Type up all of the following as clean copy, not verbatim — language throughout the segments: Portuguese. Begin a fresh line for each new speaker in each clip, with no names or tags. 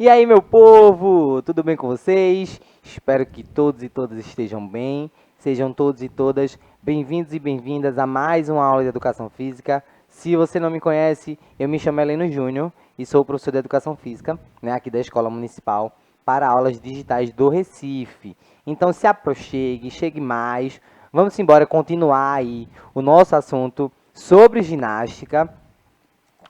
E aí, meu povo, tudo bem com vocês? Espero que todos e todas estejam bem. Sejam todos e todas bem-vindos e bem-vindas a mais uma aula de Educação Física. Se você não me conhece, eu me chamo Heleno Júnior e sou professor de Educação Física, né, aqui da Escola Municipal para Aulas Digitais do Recife. Então, se aproxime, chegue mais. Vamos embora continuar aí o nosso assunto sobre ginástica.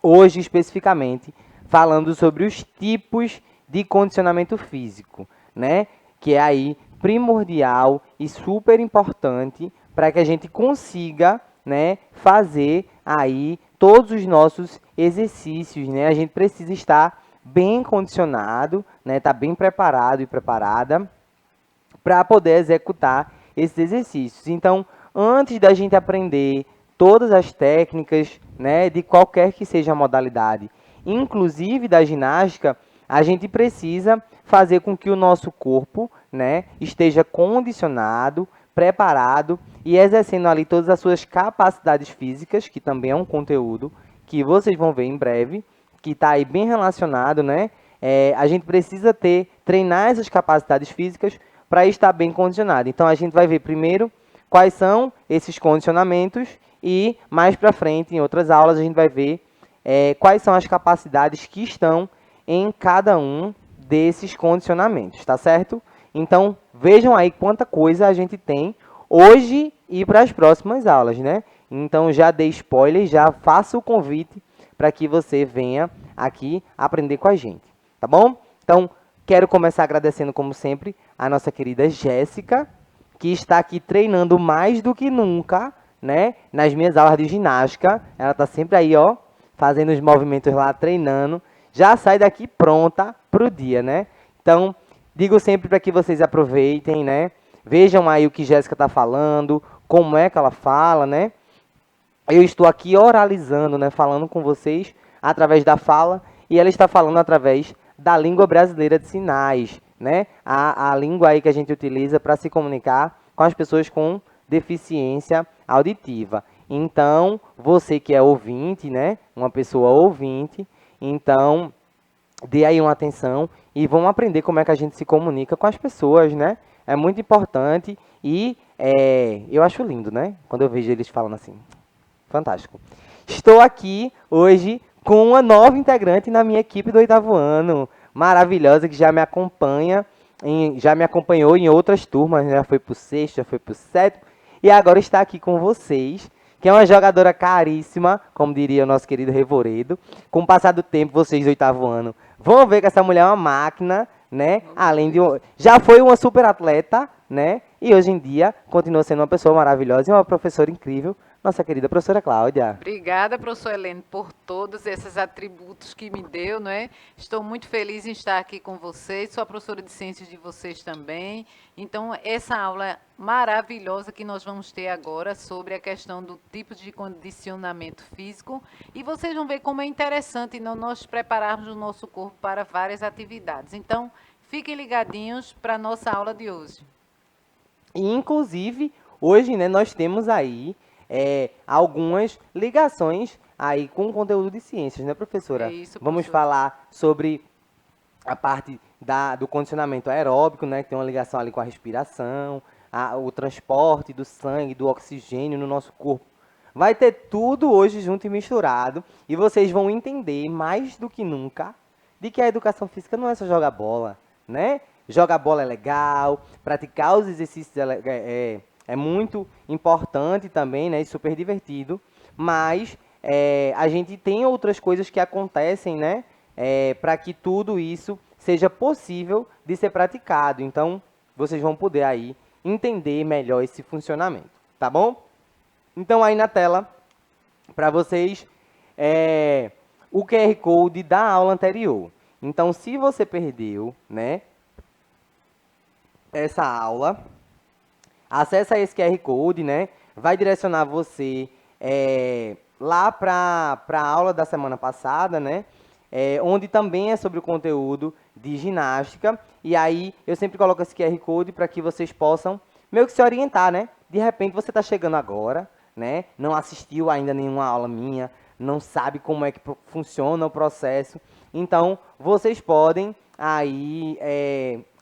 Hoje, especificamente, falando sobre os tipos de condicionamento físico, né? Que é aí primordial e super importante para que a gente consiga, né, fazer aí todos os nossos exercícios, né? A gente precisa estar bem condicionado, né? Tá bem preparado e preparada para poder executar esses exercícios. Então, antes da gente aprender todas as técnicas, né, de qualquer que seja a modalidade, inclusive da ginástica, a gente precisa fazer com que o nosso corpo, né, esteja condicionado, preparado e exercendo ali todas as suas capacidades físicas, que também é um conteúdo que vocês vão ver em breve, que está aí bem relacionado, né? A gente precisa treinar essas capacidades físicas para estar bem condicionado. Então, a gente vai ver primeiro quais são esses condicionamentos e, mais para frente, em outras aulas, a gente vai ver quais são as capacidades que estão em cada um desses condicionamentos, tá certo? Então, vejam aí quanta coisa a gente tem hoje e para as próximas aulas, né? Então, já dei spoiler, já faço o convite para que você venha aqui aprender com a gente, tá bom? Então, quero começar agradecendo, como sempre, a nossa querida Jéssica, que está aqui treinando mais do que nunca, né? Nas minhas aulas de ginástica. Ela está sempre aí, ó, fazendo os movimentos lá, treinando. Já sai daqui pronta para o dia, né? Então, digo sempre para que vocês aproveitem, né? Vejam aí o que Jéssica está falando, como é que ela fala, né? Eu estou aqui oralizando, né? Falando com vocês através da fala e ela está falando através da língua brasileira de sinais, né? A língua aí que a gente utiliza para se comunicar com as pessoas com deficiência auditiva. Então, você que é ouvinte, né? Uma pessoa ouvinte, então dê aí uma atenção e vamos aprender como é que a gente se comunica com as pessoas, né? É muito importante e eu acho lindo, né? Quando eu vejo eles falando assim. Fantástico. Estou aqui hoje com uma nova integrante na minha equipe do 8º ano, maravilhosa, que já me acompanha, já me acompanhou em outras turmas, já foi para o 6º, já foi para o 7º, e agora está aqui com vocês, que é uma jogadora caríssima, como diria o nosso querido Revoredo. Com o passar do tempo, vocês do 8º ano vão ver que essa mulher é uma máquina, né? Além de já foi uma super atleta, né? E hoje em dia continua sendo uma pessoa maravilhosa e uma professora incrível, nossa querida professora Cláudia.
Obrigada, professor Heleno, por todos esses atributos que me deu, né? Estou muito feliz em estar aqui com vocês, sou a professora de ciências de vocês também. Então, essa aula maravilhosa que nós vamos ter agora sobre a questão do tipo de condicionamento físico, e vocês vão ver como é interessante nós prepararmos o nosso corpo para várias atividades. Então, fiquem ligadinhos para a nossa aula de hoje.
E, inclusive, hoje, né, nós temos aí algumas ligações aí com o conteúdo de ciências, né, professora?
É isso,
Vamos
professora.
falar sobre a parte do condicionamento aeróbico, né, que tem uma ligação ali com a respiração, o transporte do sangue, do oxigênio no nosso corpo. Vai ter tudo hoje junto e misturado, e vocês vão entender mais do que nunca de que a educação física não é só jogar bola, né? Jogar bola é legal, praticar os exercícios é muito importante também, né? E super divertido, mas a gente tem outras coisas que acontecem, né? Para que tudo isso seja possível de ser praticado. Então, vocês vão poder aí entender melhor esse funcionamento, tá bom? Então, aí na tela, para vocês, o QR Code da aula anterior. Então, se você perdeu, né, essa aula, acessa esse QR Code, né, vai direcionar você lá para a aula da semana passada, né, onde também é sobre o conteúdo de ginástica. E aí, eu sempre coloco esse QR Code para que vocês possam meio que se orientar, né? De repente, você está chegando agora, né? Não assistiu ainda nenhuma aula minha, não sabe como é que funciona o processo. Então, vocês podem aí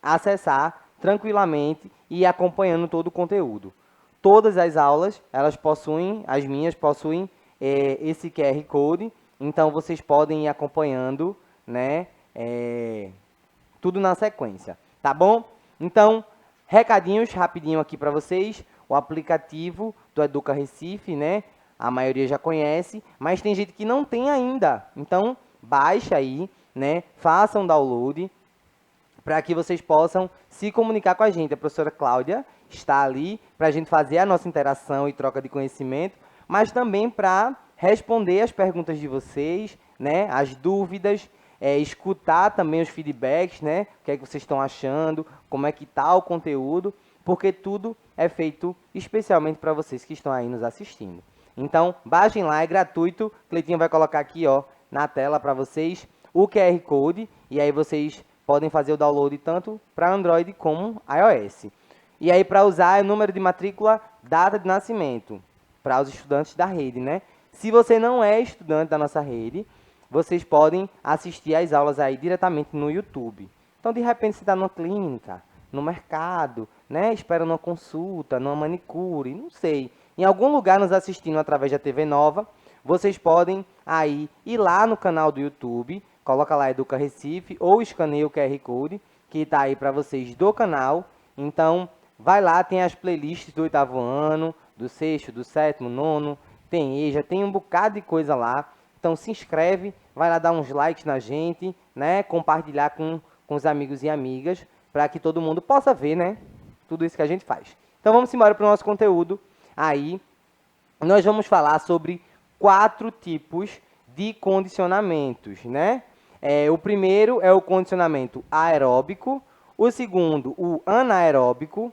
acessar tranquilamente e ir acompanhando todo o conteúdo. Todas as aulas, elas possuem, as minhas possuem esse QR Code, então vocês podem ir acompanhando, né, tudo na sequência, tá bom? Então, recadinhos rapidinho aqui para vocês. O aplicativo do Educa Recife, né? A maioria já conhece, mas tem gente que não tem ainda. Então, baixa aí, né? Faça um download para que vocês possam se comunicar com a gente. A professora Cláudia está ali para a gente fazer a nossa interação e troca de conhecimento, mas também para responder as perguntas de vocês, né? As dúvidas, escutar também os feedbacks, né? O que é que vocês estão achando, como é que está o conteúdo, porque tudo é feito especialmente para vocês que estão aí nos assistindo. Então, baixem lá, é gratuito. O Cleitinho vai colocar aqui, ó, na tela para vocês o QR Code, e aí vocês podem fazer o download tanto para Android como iOS. E aí, para usar, é o número de matrícula, data de nascimento, para os estudantes da rede, né? Se você não é estudante da nossa rede, vocês podem assistir às aulas aí diretamente no YouTube. Então, de repente, você está numa clínica, no mercado, né? Esperando uma consulta, numa manicure, não sei. Em algum lugar nos assistindo através da TV Nova, vocês podem aí ir lá no canal do YouTube, coloca lá Educa Recife ou escaneia o QR Code, que está aí para vocês do canal. Então, vai lá, tem as playlists do 8º ano, do 6º, do 7º, 9º, tem EJA, tem um bocado de coisa lá. Então, se inscreve, vai lá dar uns likes na gente, né? Compartilhar com os amigos e amigas, para que todo mundo possa ver, né? Tudo isso que a gente faz. Então, vamos embora para o nosso conteúdo. Aí, nós vamos falar sobre 4 tipos de condicionamentos, né? O primeiro é o condicionamento aeróbico, o segundo, o anaeróbico,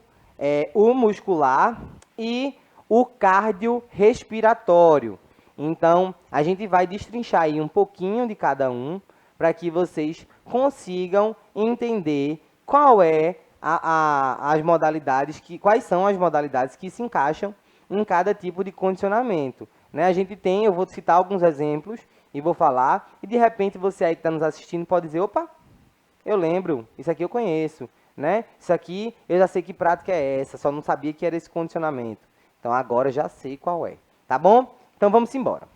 o muscular e o cardiorrespiratório. Então, a gente vai destrinchar aí um pouquinho de cada um, para que vocês consigam entender qual é as modalidades, quais são as modalidades que se encaixam em cada tipo de condicionamento. Né? A gente tem, eu vou citar alguns exemplos e vou falar, e de repente você aí que está nos assistindo pode dizer, opa, eu lembro, isso aqui eu conheço, né? Isso aqui eu já sei que prática é essa, só não sabia que era esse condicionamento. Então agora já sei qual é, tá bom? Então vamos embora.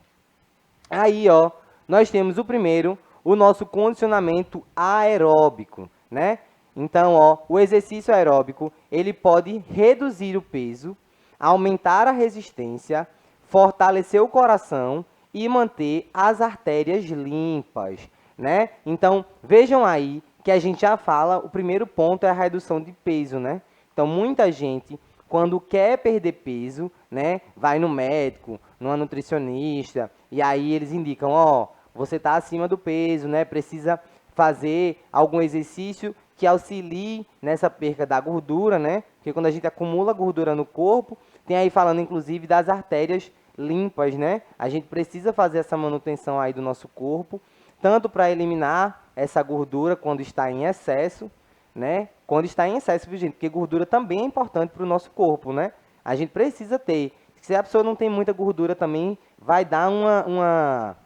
Aí, ó, nós temos o primeiro, o nosso condicionamento aeróbico, né? Então, ó, o exercício aeróbico, ele pode reduzir o peso, aumentar a resistência, fortalecer o coração e manter as artérias limpas, né? Então, vejam aí que a gente já fala, o primeiro ponto é a redução de peso, né? Então, muita gente, quando quer perder peso, né, vai no médico, numa nutricionista, e aí eles indicam, ó, você está acima do peso, né? Precisa fazer algum exercício que auxilie nessa perca da gordura, né? Porque quando a gente acumula gordura no corpo, tem aí falando inclusive das artérias limpas, né? A gente precisa fazer essa manutenção aí do nosso corpo, tanto para eliminar essa gordura quando está em excesso, né? Quando está em excesso, viu, gente? Porque gordura também é importante para o nosso corpo, né? A gente precisa ter. Se a pessoa não tem muita gordura também, vai dar uma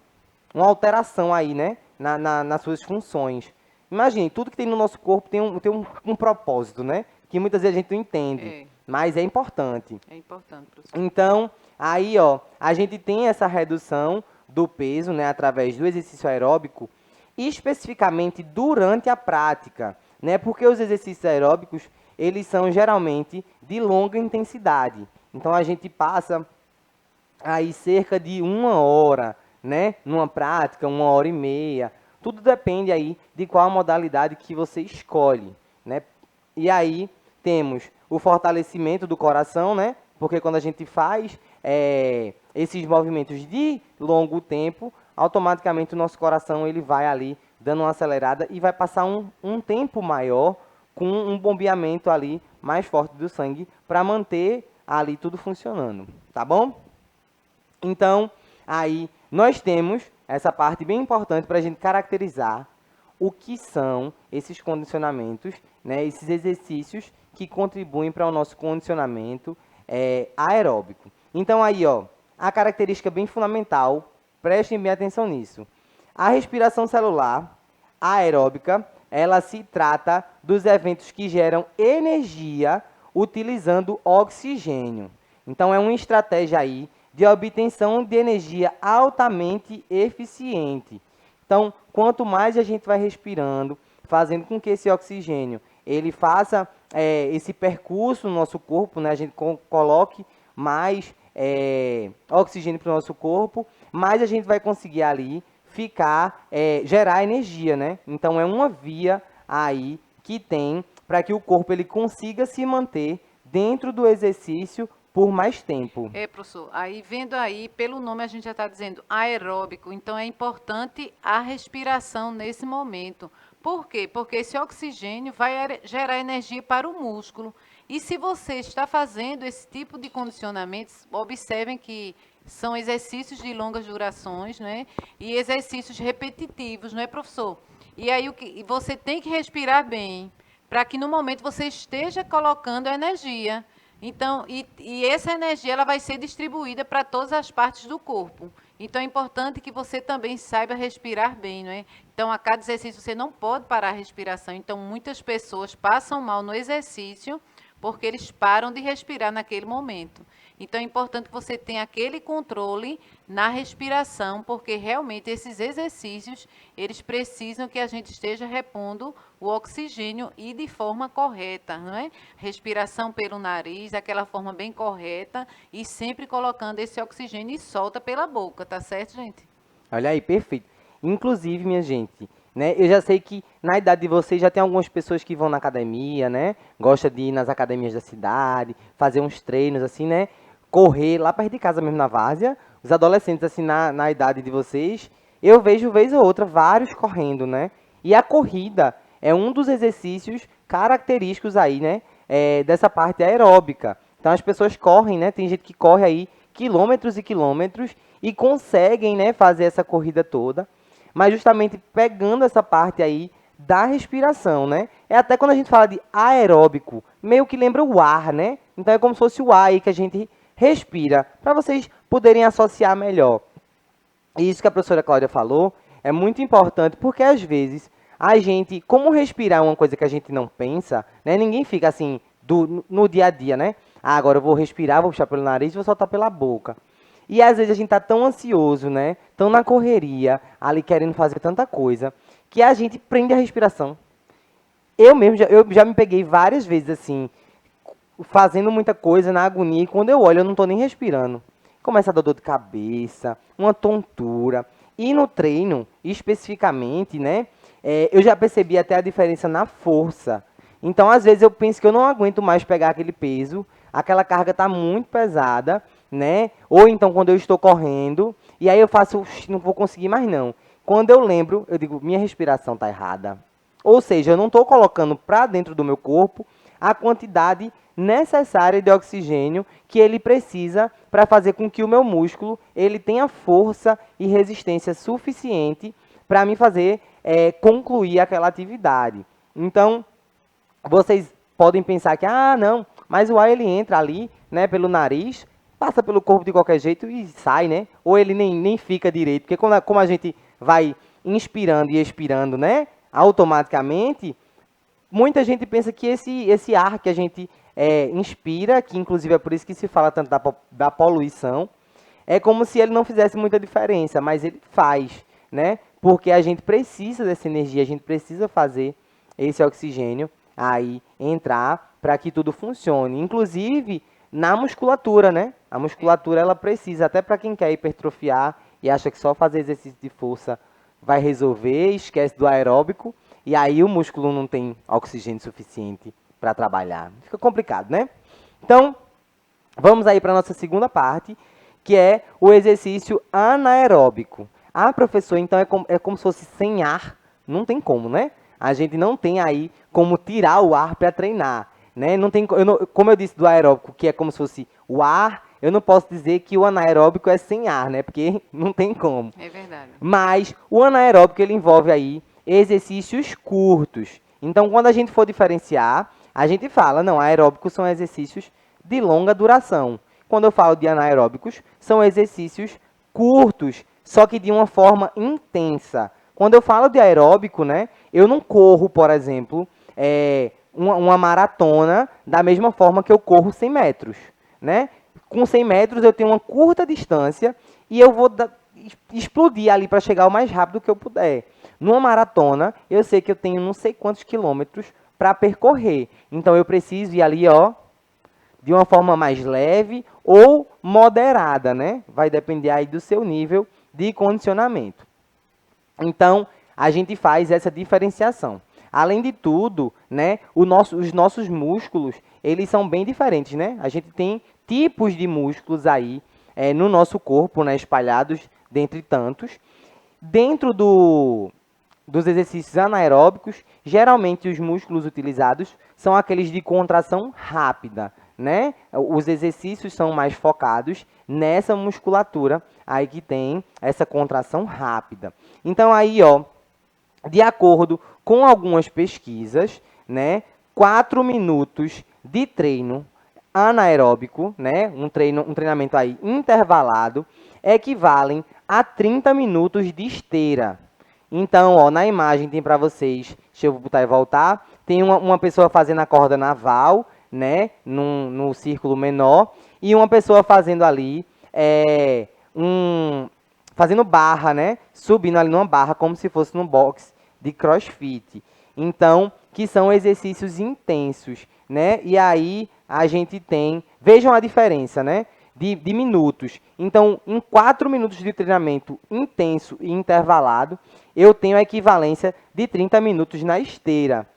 alteração aí, né? Nas suas funções. Imagine, tudo que tem no nosso corpo tem um propósito, né? Que muitas vezes a gente não entende, mas é importante.
É importante, professor.
Então, aí, ó, a gente tem essa redução do peso, né, através do exercício aeróbico, especificamente durante a prática, né? Porque os exercícios aeróbicos, eles são geralmente de longa intensidade. Então, a gente passa aí cerca de 1 hora, né, numa prática, 1 hora e meia. Tudo depende aí de qual modalidade que você escolhe, né? E aí temos o fortalecimento do coração, né? Porque quando a gente faz esses movimentos de longo tempo, automaticamente o nosso coração ele vai ali dando uma acelerada e vai passar um tempo maior com um bombeamento ali mais forte do sangue para manter ali tudo funcionando, tá bom? Então, aí nós temos essa parte bem importante para a gente caracterizar o que são esses condicionamentos, né, esses exercícios que contribuem para o nosso condicionamento aeróbico. Então, aí, ó, a característica bem fundamental, prestem bem atenção nisso. A respiração celular aeróbica ela se trata dos eventos que geram energia utilizando oxigênio. Então, é uma estratégia aí de obtenção de energia altamente eficiente. Então, quanto mais a gente vai respirando, fazendo com que esse oxigênio ele faça esse percurso no nosso corpo, né? A gente coloque mais oxigênio para o nosso corpo, mais a gente vai conseguir ali gerar energia, né? Então, é uma via aí que tem para que o corpo ele consiga se manter dentro do exercício por mais tempo.
Professor, aí vendo aí, pelo nome a gente já está dizendo aeróbico, então é importante a respiração nesse momento. Por quê? Porque esse oxigênio vai gerar energia para o músculo. E se você está fazendo esse tipo de condicionamentos, observem que são exercícios de longas durações, né? E exercícios repetitivos, não é, professor? E aí você tem que respirar bem, para que no momento você esteja colocando energia. Então, e essa energia ela vai ser distribuída para todas as partes do corpo. Então, é importante que você também saiba respirar bem, não é? Então, a cada exercício você não pode parar a respiração. Então, muitas pessoas passam mal no exercício porque eles param de respirar naquele momento. Então, é importante que você tenha aquele controle na respiração, porque realmente esses exercícios, eles precisam que a gente esteja repondo o oxigênio e de forma correta, não é? Respiração pelo nariz, aquela forma bem correta e sempre colocando esse oxigênio e solta pela boca, tá certo, gente?
Olha aí, perfeito. Inclusive, minha gente, né, eu já sei que na idade de vocês já tem algumas pessoas que vão na academia, né? Gosta de ir nas academias da cidade, fazer uns treinos assim, né? Correr lá perto de casa mesmo na várzea. Os adolescentes assim na idade de vocês, eu vejo vez ou outra vários correndo, né? E a corrida é um dos exercícios característicos aí, né? Dessa parte aeróbica. Então as pessoas correm, né? Tem gente que corre aí quilômetros e quilômetros e conseguem, né, fazer essa corrida toda, mas justamente pegando essa parte aí da respiração, né? É até quando a gente fala de aeróbico, meio que lembra o ar, né? Então é como se fosse o ar aí que a gente respira, para vocês poderem associar melhor. E isso que a professora Cláudia falou é muito importante, porque às vezes a gente, como respirar é uma coisa que a gente não pensa, né? Ninguém fica assim no dia a dia, né? Ah, agora eu vou respirar, vou puxar pelo nariz e vou soltar pela boca. E às vezes a gente tá tão ansioso, né? Tão na correria, ali querendo fazer tanta coisa, que a gente prende a respiração. Eu já me peguei várias vezes assim, fazendo muita coisa na agonia, e quando eu olho, eu não tô nem respirando. Começa a dar dor de cabeça, uma tontura. E no treino, especificamente, né? Eu já percebi até a diferença na força. Então, às vezes, eu penso que eu não aguento mais pegar aquele peso, aquela carga está muito pesada, né? Ou então, quando eu estou correndo, e aí eu faço, não vou conseguir mais não. Quando eu lembro, eu digo, minha respiração está errada. Ou seja, eu não estou colocando para dentro do meu corpo a quantidade necessária de oxigênio que ele precisa para fazer com que o meu músculo ele tenha força e resistência suficiente para me fazer concluir aquela atividade. Então, vocês podem pensar que, não, mas o ar ele entra ali, né, pelo nariz, passa pelo corpo de qualquer jeito e sai, né? Ou ele nem fica direito, porque como a gente vai inspirando e expirando, né, automaticamente, muita gente pensa que esse ar que a gente inspira, que inclusive é por isso que se fala tanto da poluição, é como se ele não fizesse muita diferença, mas ele faz, né? Porque a gente precisa dessa energia, a gente precisa fazer esse oxigênio aí entrar para que tudo funcione. Inclusive na musculatura, né? A musculatura ela precisa, até para quem quer hipertrofiar e acha que só fazer exercício de força vai resolver, esquece do aeróbico, e aí o músculo não tem oxigênio suficiente para trabalhar. Fica complicado, né? Então, vamos aí para a nossa segunda parte, que é o exercício anaeróbico. Ah, professor, então é como se fosse sem ar. Não tem como, né? A gente não tem aí como tirar o ar para treinar, né? Não tem, como eu disse do aeróbico, que é como se fosse o ar, eu não posso dizer que o anaeróbico é sem ar, né? Porque não tem como.
É verdade.
Mas o anaeróbico ele envolve aí exercícios curtos. Então, quando a gente for diferenciar, a gente fala, não, aeróbicos são exercícios de longa duração. Quando eu falo de anaeróbicos, são exercícios curtos, só que de uma forma intensa. Quando eu falo de aeróbico, né, Eu não corro, por exemplo, uma maratona da mesma forma que eu corro 100 metros, né? Com 100 metros eu tenho uma curta distância e eu vou explodir ali para chegar o mais rápido que eu puder. Numa maratona, eu sei que eu tenho não sei quantos quilômetros para percorrer. Então eu preciso ir ali, ó, de uma forma mais leve ou moderada, né? Vai depender aí do seu nível de condicionamento. Então, a gente faz essa diferenciação. Além de tudo, né, os nossos músculos, eles são bem diferentes, né? A gente tem tipos de músculos aí no nosso corpo, né, espalhados dentre tantos. Dentro dos exercícios anaeróbicos, geralmente os músculos utilizados são aqueles de contração rápida, né? Os exercícios são mais focados nessa musculatura aí que tem essa contração rápida. Então aí, ó, de acordo com algumas pesquisas, né, 4 minutos de treino anaeróbico, né, um treinamento aí intervalado, equivalem a 30 minutos de esteira. Então, ó, na imagem tem para vocês, deixa eu botar e voltar, tem uma pessoa fazendo a corda naval, né, no círculo menor, e uma pessoa fazendo ali, fazendo barra, né, subindo ali numa barra, como se fosse num box de crossfit. Então, que são exercícios intensos, né, e aí a gente tem, vejam a diferença, né, de minutos. Então, em 4 minutos de treinamento intenso e intervalado, eu tenho a equivalência de 30 minutos na esteira.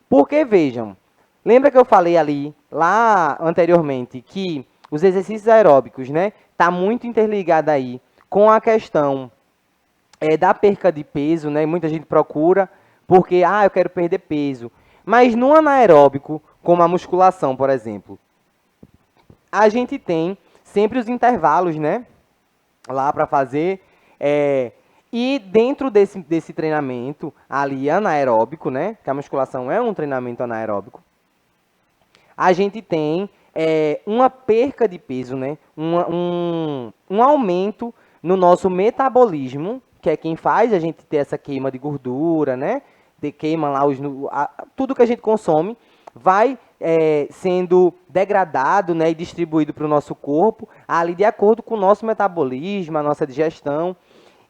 Porque, vejam, lembra que eu falei ali, lá anteriormente, que os exercícios aeróbicos, né, tá muito interligado aí com a questão da perca de peso, né? Muita gente procura porque, eu quero perder peso. Mas no anaeróbico, como a musculação, por exemplo, a gente tem sempre os intervalos, né? Lá para fazer. E dentro desse treinamento ali anaeróbico, né? Que a musculação é um treinamento anaeróbico, a gente tem uma perca de peso, né? Um aumento no nosso metabolismo, que é quem faz a gente ter essa queima de gordura, né? Queima lá tudo que a gente consome, vai sendo degradado, né, e distribuído para o nosso corpo, ali de acordo com o nosso metabolismo, a nossa digestão.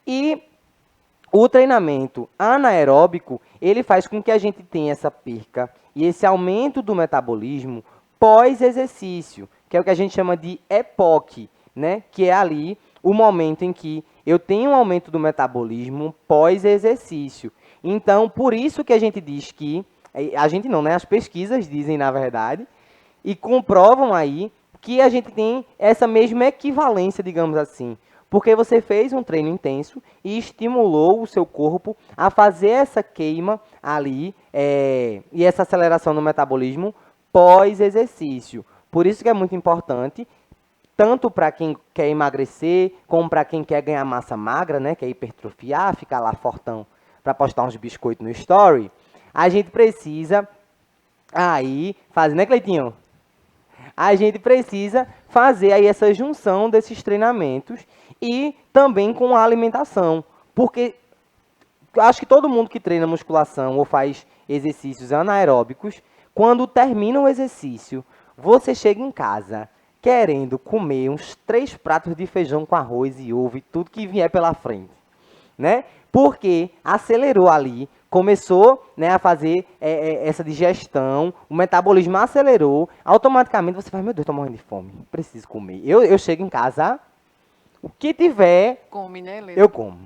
E o treinamento anaeróbico, ele faz com que a gente tenha essa perca e esse aumento do metabolismo pós-exercício, que é o que a gente chama de EPOC, né, que é ali o momento em que eu tenho um aumento do metabolismo pós-exercício. Então, por isso que a gente diz que, a gente não, né? As pesquisas dizem, na verdade, e comprovam aí que a gente tem essa mesma equivalência, digamos assim. Porque você fez um treino intenso e estimulou o seu corpo a fazer essa queima ali e essa aceleração no metabolismo pós-exercício. Por isso que é muito importante, tanto para quem quer emagrecer, como para quem quer ganhar massa magra, né? Quer hipertrofiar, ficar lá fortão para postar uns biscoitos no story, a gente precisa aí fazer, né, Cleitinho? A gente precisa fazer aí essa junção desses treinamentos e também com a alimentação, porque acho que todo mundo que treina musculação ou faz exercícios anaeróbicos, quando termina o exercício, você chega em casa querendo comer uns 3 pratos de feijão com arroz e ovo e tudo que vier pela frente, né? Porque acelerou ali, começou, né, a fazer essa digestão, o metabolismo acelerou, automaticamente você fala, meu Deus, estou morrendo de fome, preciso comer. Eu chego em casa, o que tiver,
Come, né, Helena?
eu como.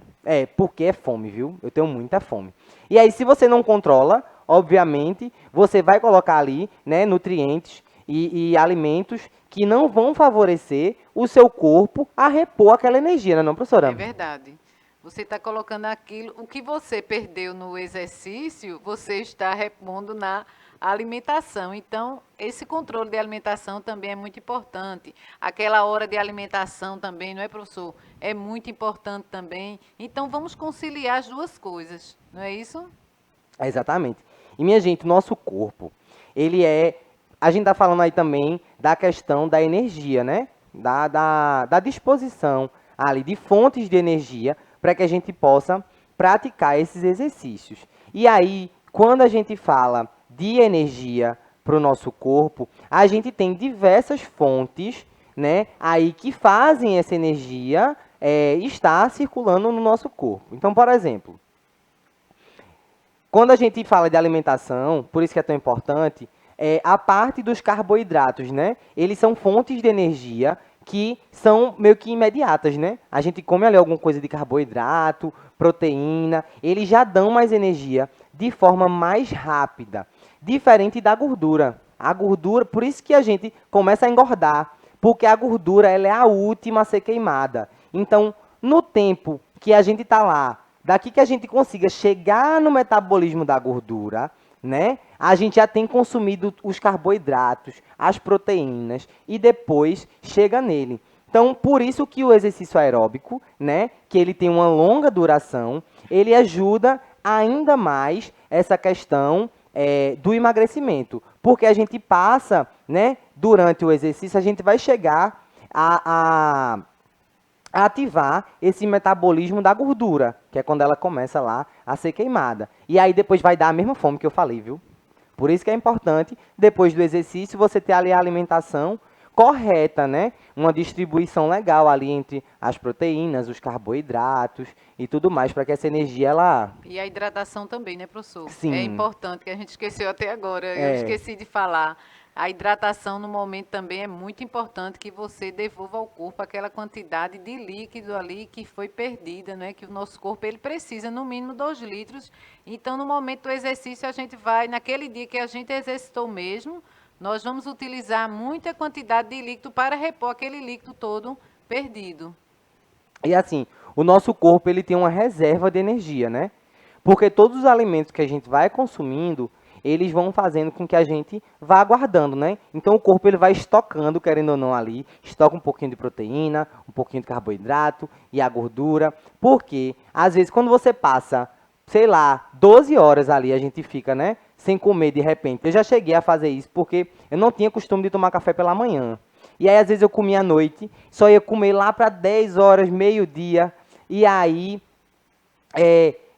Porque é fome, viu? Eu tenho muita fome. E aí, se você não controla, obviamente, você vai colocar ali, né, nutrientes e alimentos que não vão favorecer o seu corpo a repor aquela energia, não, professora?
É verdade. Você está colocando aquilo, o que você perdeu no exercício, você está repondo na alimentação. Então, esse controle de alimentação também é muito importante. Aquela hora de alimentação também, não é, professor? É muito importante também. Então, vamos conciliar as duas coisas, não é isso?
Exatamente. E, minha gente, nosso corpo, ele é... A gente está falando aí também da questão da energia, né? Da disposição ali de fontes de energia para que a gente possa praticar esses exercícios. E aí, quando a gente fala de energia para o nosso corpo, a gente tem diversas fontes, né, aí que fazem essa energia estar circulando no nosso corpo. Então, por exemplo, quando a gente fala de alimentação, por isso que é tão importante, a parte dos carboidratos, né? Eles são fontes de energia que são meio que imediatas, né? A gente come ali alguma coisa de carboidrato, proteína, eles já dão mais energia de forma mais rápida, diferente da gordura. A gordura, por isso que a gente começa a engordar, porque a gordura ela é a última a ser queimada. Então, no tempo que a gente está lá, daqui que a gente consiga chegar no metabolismo da gordura, né? A gente já tem consumido os carboidratos, as proteínas e depois chega nele. Então, por isso que o exercício aeróbico, né, que ele tem uma longa duração, ele ajuda ainda mais essa questão do emagrecimento, porque a gente passa, né, durante o exercício, a gente vai chegar a ativar esse metabolismo da gordura, que é quando ela começa lá a ser queimada. E aí depois vai dar a mesma fome que eu falei, viu? Por isso que é importante, depois do exercício, você ter ali a alimentação correta, né? Uma distribuição legal ali entre as proteínas, os carboidratos e tudo mais, para que essa energia, ela...
E a hidratação também, né, professor? É
Sim,
importante, que a gente esqueceu até agora. Eu esqueci de falar. A hidratação no momento também é muito importante que você devolva ao corpo aquela quantidade de líquido ali que foi perdida, né? Que o nosso corpo ele precisa no mínimo 2 litros. Então, no momento do exercício, a gente vai, naquele dia que a gente exercitou mesmo, nós vamos utilizar muita quantidade de líquido para repor aquele líquido todo perdido.
e assim, o nosso corpo ele tem uma reserva de energia, né? Porque todos os alimentos que a gente vai consumindo, eles vão fazendo com que a gente vá guardando, né? Então o corpo ele vai estocando, querendo ou não ali, estoca um pouquinho de proteína, um pouquinho de carboidrato e a gordura. Porque às vezes quando você passa, sei lá, 12 horas ali, a gente fica, né, sem comer de repente. Eu já cheguei a fazer isso porque eu não tinha costume de tomar café pela manhã. E aí às vezes eu comia à noite, só ia comer lá para 10 horas, meio-dia, e aí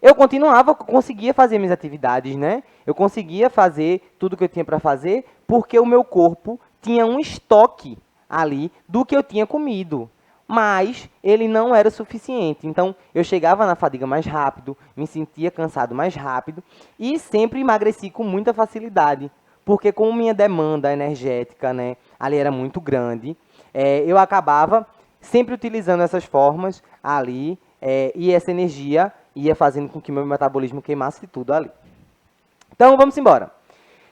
eu continuava, conseguia fazer minhas atividades, né? Eu conseguia fazer tudo que eu tinha para fazer, porque o meu corpo tinha um estoque ali do que eu tinha comido. Mas ele não era suficiente. Então, eu chegava na fadiga mais rápido, me sentia cansado mais rápido e sempre emagreci com muita facilidade. Porque como minha demanda energética, né, ali era muito grande, eu acabava sempre utilizando essas formas ali, e essa energia ia fazendo com que meu metabolismo queimasse tudo ali. Então, vamos embora.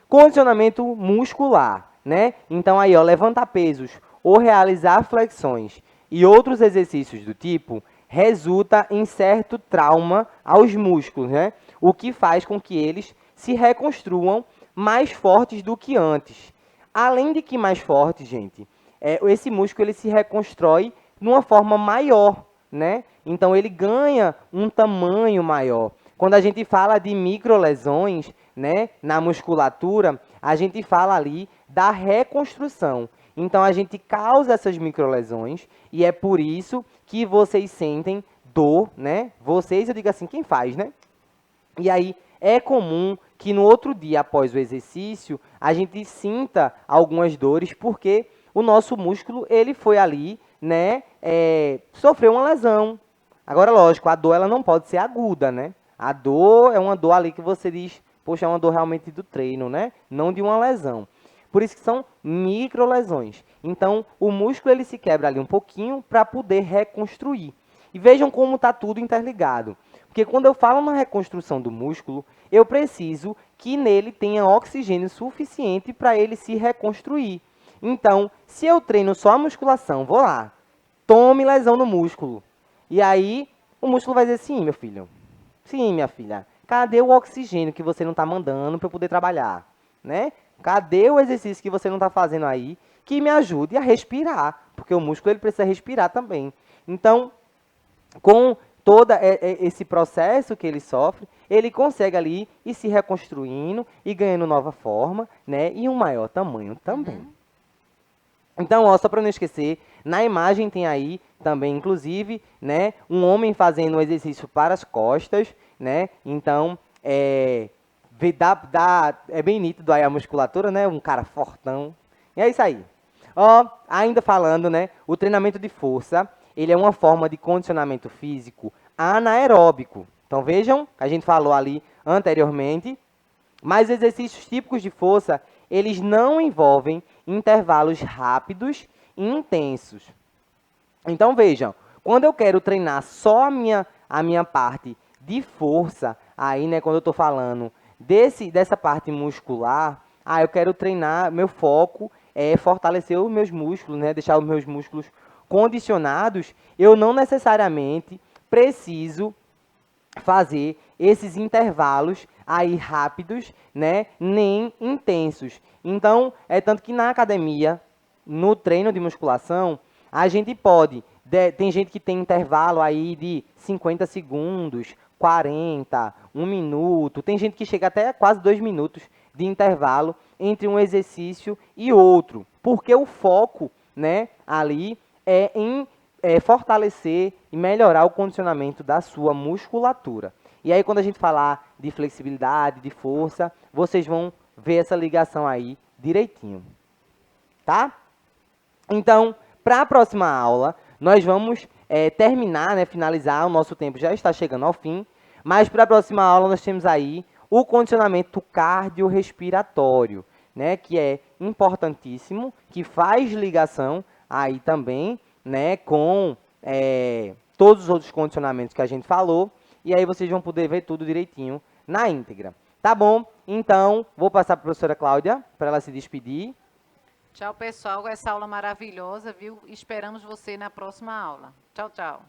Condicionamento muscular, né? Então, aí, ó, levantar pesos ou realizar flexões e outros exercícios do tipo resulta em certo trauma aos músculos, né? O que faz com que eles se reconstruam mais fortes do que antes. Além de que mais fortes, gente, esse músculo ele se reconstrói de uma forma maior, né? Então ele ganha um tamanho maior. Quando a gente fala de microlesões, né, na musculatura, a gente fala ali da reconstrução. Então a gente causa essas microlesões e é por isso que vocês sentem dor, né? Vocês, eu digo assim, quem faz, né? E aí é comum que no outro dia após o exercício a gente sinta algumas dores porque o nosso músculo ele foi ali, né, sofreu uma lesão. Agora, lógico, a dor ela não pode ser aguda, né? A dor é uma dor ali que você diz, poxa, é uma dor realmente do treino, né? Não de uma lesão. Por isso que são microlesões. Então, o músculo ele se quebra ali um pouquinho para poder reconstruir. E vejam como está tudo interligado. Porque quando eu falo na reconstrução do músculo, eu preciso que nele tenha oxigênio suficiente para ele se reconstruir. Então, se eu treino só a musculação, vou lá, tome lesão no músculo. E aí, o músculo vai dizer, sim, meu filho, sim, minha filha, cadê o oxigênio que você não está mandando para eu poder trabalhar? Né? Cadê o exercício que você não está fazendo aí que me ajude a respirar? Porque o músculo ele precisa respirar também. Então, com todo esse processo que ele sofre, ele consegue ali ir se reconstruindo e ganhando nova forma, né? E um maior tamanho também. Então, ó, só para não esquecer, na imagem tem aí também, inclusive, né, um homem fazendo um exercício para as costas, né? Então, É bem nítido aí a musculatura, né? Um cara fortão. E é isso aí. Ó, ainda falando, né? O treinamento de força, ele é uma forma de condicionamento físico anaeróbico. Então vejam, a gente falou ali anteriormente, mas exercícios típicos de força, eles não envolvem intervalos rápidos e intensos. Então vejam, quando eu quero treinar só a minha parte de força, aí, né, quando eu estou falando dessa parte muscular, eu quero treinar, meu foco é fortalecer os meus músculos, né, deixar os meus músculos condicionados, eu não necessariamente preciso fazer esses intervalos aí rápidos, né, nem intensos. Então, é tanto que na academia, no treino de musculação, a gente pode, tem gente que tem intervalo aí de 50 segundos, 40, 1 minuto, tem gente que chega até quase 2 minutos de intervalo entre um exercício e outro, porque o foco, né, ali é em fortalecer e melhorar o condicionamento da sua musculatura. E aí, quando a gente falar de flexibilidade, de força, vocês vão ver essa ligação aí direitinho. Tá? Então, para a próxima aula, nós vamos terminar, né, finalizar, o nosso tempo já está chegando ao fim, mas para a próxima aula nós temos aí o condicionamento cardiorrespiratório, né, que é importantíssimo, que faz ligação aí também, né, com todos os outros condicionamentos que a gente falou, e aí vocês vão poder ver tudo direitinho na íntegra. Tá bom? Então, vou passar para a professora Cláudia, para ela se despedir.
Tchau, pessoal. Essa aula maravilhosa, viu? Esperamos você na próxima aula. Tchau, tchau.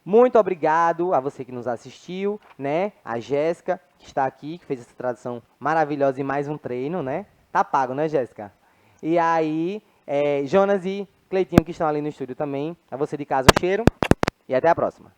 Muito obrigado a você que nos assistiu, né? A Jéssica, que está aqui, que fez essa tradução maravilhosa e mais um treino, né? Tá pago, né, Jéssica? E aí, Jonas e Cleitinho, que estão ali no estúdio também. A você de casa, um cheiro e até a próxima.